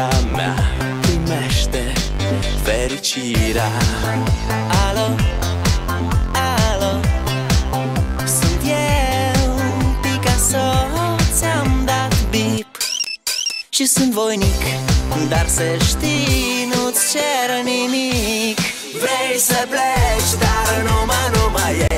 gura mea primește fericirea. Alo, alo, sunt eu, Picasso, ți-am dat bip și sunt voinic, dar să știi, nu-ți cer nimic. Vrei să pleci, dar numai